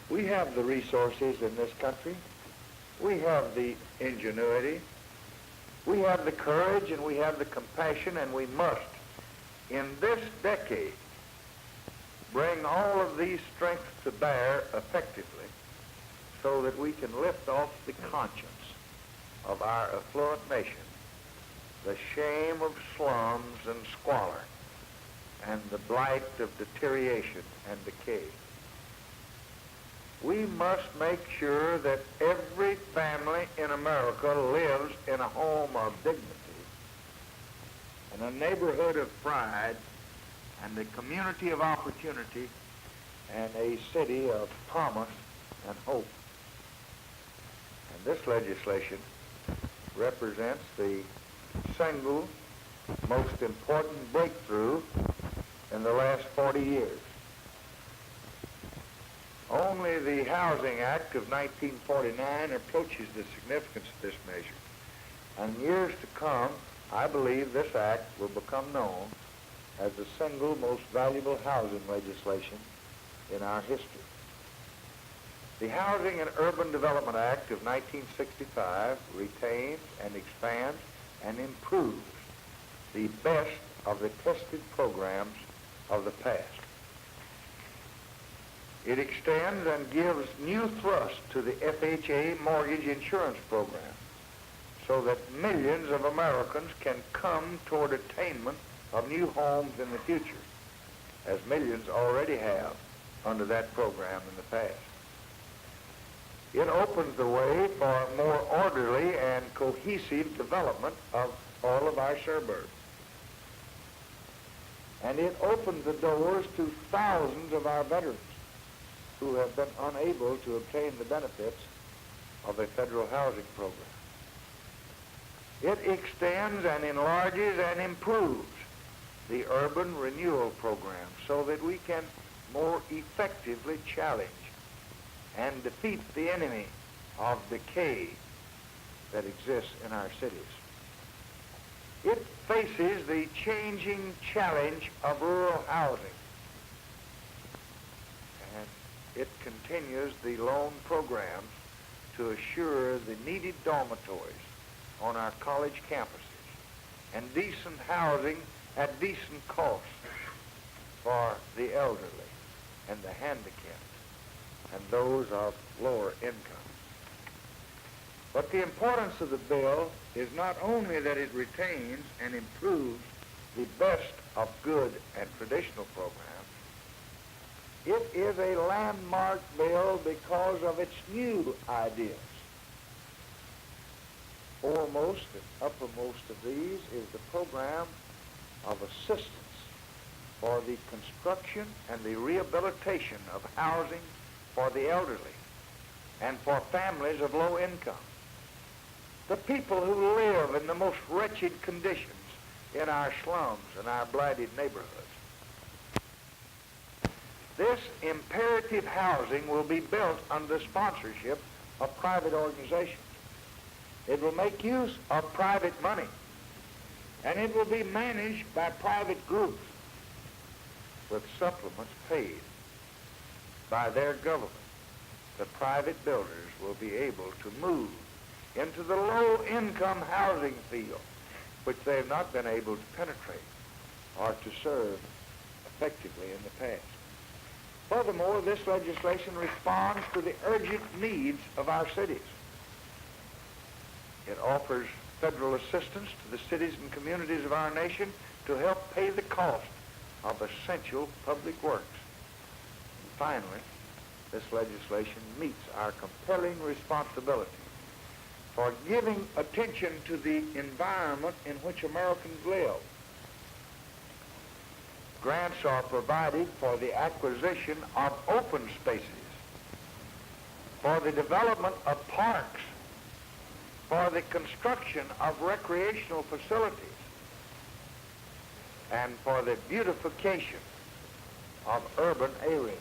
We have the resources in this country. We have the ingenuity. We have the courage and we have the compassion, and we must, in this decade, bring all of these strengths to bear effectively so that we can lift off the conscience of our affluent nation the shame of slums and squalor and the blight of deterioration and decay. We must make sure that every family in America lives in a home of dignity, in a neighborhood of pride, and a community of opportunity, and a city of promise and hope. And this legislation represents the single most important breakthrough in the last 40 years. Only the Housing Act of 1949 approaches the significance of this measure. And in years to come, I believe this act will become known as the single most valuable housing legislation in our history. The Housing and Urban Development Act of 1965 retains and expands and improves the best of the tested programs of the past. It extends and gives new thrust to the FHA mortgage insurance program so that millions of Americans can come toward attainment of new homes in the future, as millions already have under that program in the past. It opens the way for more orderly and cohesive development of all of our suburbs. And it opens the doors to thousands of our veterans who have been unable to obtain the benefits of a federal housing program. It extends and enlarges and improves the urban renewal program so that we can more effectively challenge and defeat the enemy of decay that exists in our cities. It faces the changing challenge of rural housing, and it continues the loan programs to assure the needed dormitories on our college campuses and decent housing at decent costs for the elderly and the handicapped and those of lower income. But the importance of the bill is not only that it retains and improves the best of good and traditional programs, it is a landmark bill because of its new ideas. Foremost and uppermost of these is the program of assistance for the construction and the rehabilitation of housing for the elderly and for families of low income, the people who live in the most wretched conditions in our slums and our blighted neighborhoods. This imperative housing will be built under sponsorship of private organizations. It will make use of private money, and it will be managed by private groups with supplements paid by their government. The private builders will be able to move into the low-income housing field, which they have not been able to penetrate or to serve effectively in the past. Furthermore, this legislation responds to the urgent needs of our cities. It offers federal assistance to the cities and communities of our nation to help pay the cost of essential public works. And finally, this legislation meets our compelling responsibility for giving attention to the environment in which Americans live. Grants are provided for the acquisition of open spaces, for the development of parks, for the construction of recreational facilities, and for the beautification of urban areas.